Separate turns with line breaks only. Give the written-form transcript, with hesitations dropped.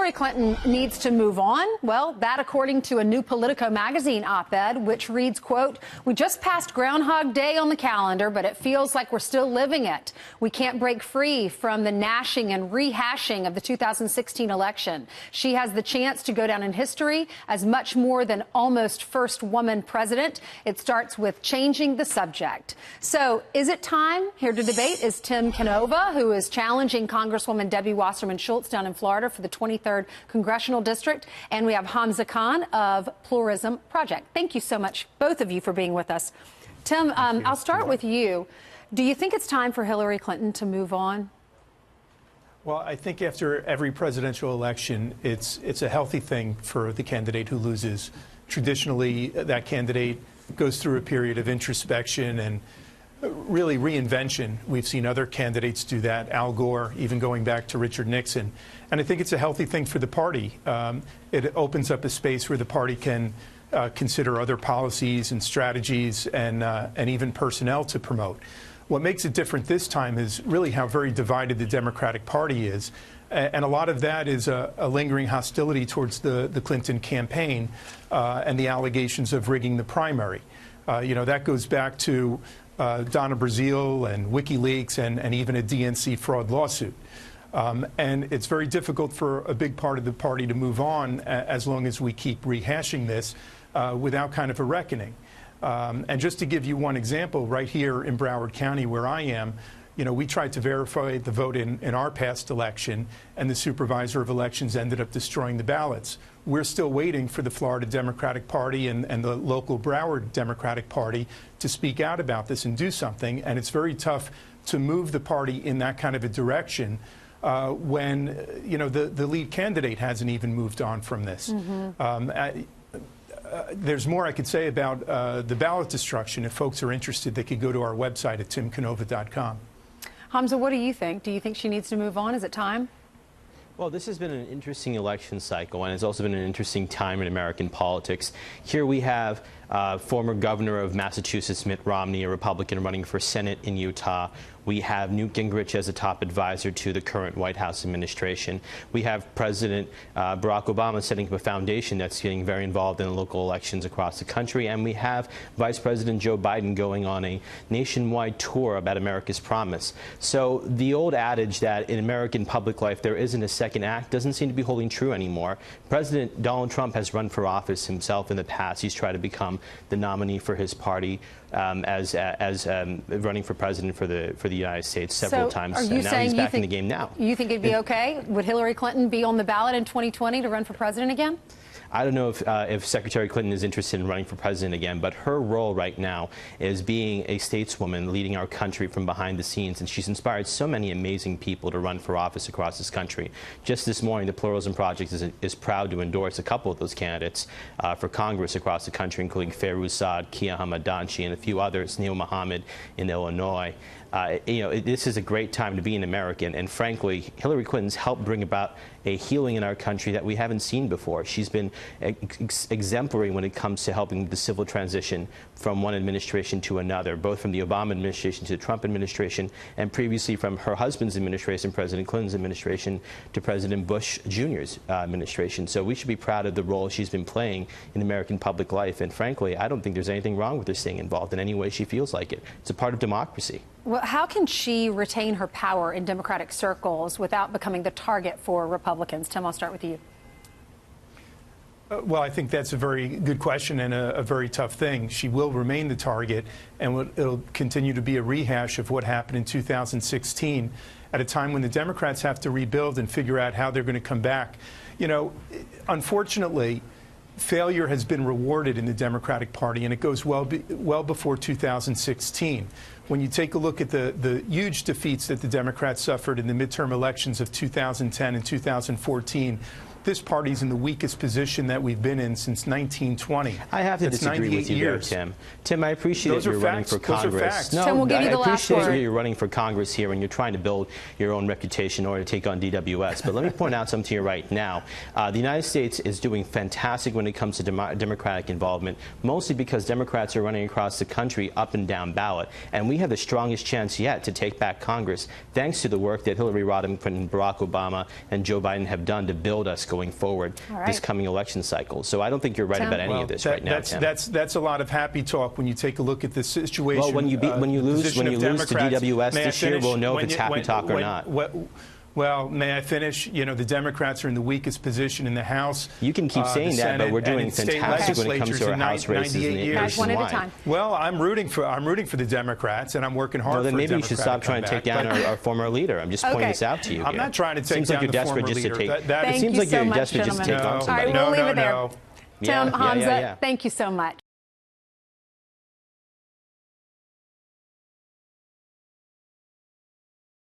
Hillary Clinton needs to move on. Well, that according to a new Politico magazine op-ed, which reads, quote, "We just passed Groundhog Day on the calendar, but it feels like we're still living it. We can't break free from the gnashing and rehashing of the 2016 election. She has the chance to go down in history as much more than almost first woman president. It starts with changing the subject." So is it time? Here to debate is Tim Canova, who is challenging Congresswoman Debbie Wasserman Schultz down in Florida for the 23rd Congressional District. And we have Hamza Khan of Pluralism Project. Thank you so much, both of you, for being with us. Tim, I'll start with you. Do you think it's time for Hillary Clinton to move on?
Well, I think after every presidential election, it's a healthy thing for the candidate who loses. Traditionally, that candidate goes through a period of introspection and really reinvention. We've seen other candidates do that, Al Gore, even going back to Richard Nixon. And I think it's a healthy thing for the party. It opens up a space where the party can consider other policies and strategies and even personnel to promote. What makes it different this time is really how very divided the Democratic Party is. And a lot of that is a lingering hostility towards the Clinton campaign and the allegations of rigging the primary. That goes back to Donna Brazile and WikiLeaks and even a DNC fraud lawsuit. And it's very difficult for a big part of the party to move on as long as we keep rehashing this without kind of a reckoning. And just to give you one example, right here in Broward County where I am, we tried to verify the vote in our past election, and the supervisor of elections ended up destroying the ballots. We're still waiting for the Florida Democratic Party and the local Broward Democratic Party to speak out about this and do something. And it's very tough to move the party in that kind of a direction when, the lead candidate hasn't even moved on from this. Mm-hmm. There's more I could say about the ballot destruction. If folks are interested, they could go to our website at timcanova.com.
Hamza, what do you think? Do you think she needs to move on? Is it time?
Well, this has been an interesting election cycle, and it's also been an interesting time in American politics. Here we have former governor of Massachusetts, Mitt Romney, a Republican running for Senate in Utah. We have Newt Gingrich as a top advisor to the current White House administration. We have President Barack Obama setting up a foundation that's getting very involved in local elections across the country. And we have Vice President Joe Biden going on a nationwide tour about America's promise. So the old adage that in American public life there isn't a second act doesn't seem to be holding true anymore. President Donald Trump has run for office himself in the past. He's tried to become the nominee for his party as running for president for the United States several times. And now he's back in the game now. You
think it'd be okay? Would Hillary Clinton be on the ballot in 2020 to run for president again?
I don't know if Secretary Clinton is interested in running for president again, but her role right now is being a stateswoman leading our country from behind the scenes, and she's inspired so many amazing people to run for office across this country. Just this morning, the Pluralism Project is proud to endorse a couple of those candidates for Congress across the country, including Fairouz Saad, Kia Hamadanchi, and a few others, Neil Muhammad in Illinois. This is a great time to be an American, and frankly, Hillary Clinton's helped bring about a healing in our country that we haven't seen before. She's been exemplary when it comes to helping the civil transition from one administration to another, both from the Obama administration to the Trump administration, and previously from her husband's administration, President Clinton's administration, to President Bush Jr.'s administration. So we should be proud of the role she's been playing in American public life, and frankly, I don't think there's anything wrong with her staying involved in any way she feels like it. It's a part of democracy.
Well, how can she retain her power in Democratic circles without becoming the target for Republicans? Tim, I'll start with you.
Well, I think that's a very good question and a very tough thing. She will remain the target, and it'll continue to be a rehash of what happened in 2016 at a time when the Democrats have to rebuild and figure out how they're going to come back. Unfortunately, failure has been rewarded in the Democratic Party, and it goes well before 2016. When you take a look at the huge defeats that the Democrats suffered in the midterm elections of 2010 and 2014, this party's in the weakest position that we've been in since 1920.
I have to disagree with you there, Tim. Tim, I appreciate that you're running for Congress.
No, Tim, we'll give you the last word.
I appreciate you're running for Congress here and you're trying to build your own reputation in order to take on DWS. But let me point out something to you right now. The United States is doing fantastic when it comes to Democratic involvement, mostly because Democrats are running across the country up and down ballot. And we have the strongest chance yet to take back Congress, thanks to the work that Hillary Rodham Clinton, Barack Obama, and Joe Biden have done to build us going forward
right.
this coming election cycle. So I don't think you're right
Tim?
about any of this right now, Tim.
That's a lot of happy talk when you take a look at the situation.
Well, when you lose to DWS this year, we'll know if it's happy talk or not.
Well, may I finish? You know, the Democrats are in the weakest position in the House.
You can keep saying that, but we're doing fantastic when it comes to our House races nationwide.
Well,
I'm rooting for the Democrats, and I'm working hard.
Well, then
for
maybe you should stop trying to take down our former leader. I'm just pointing this out to you.
I'm not trying to take down the former leader.
It seems like you're desperate just to take on somebody.
All right, we'll leave it there.
No.
Tim, Hamza, thank you so much.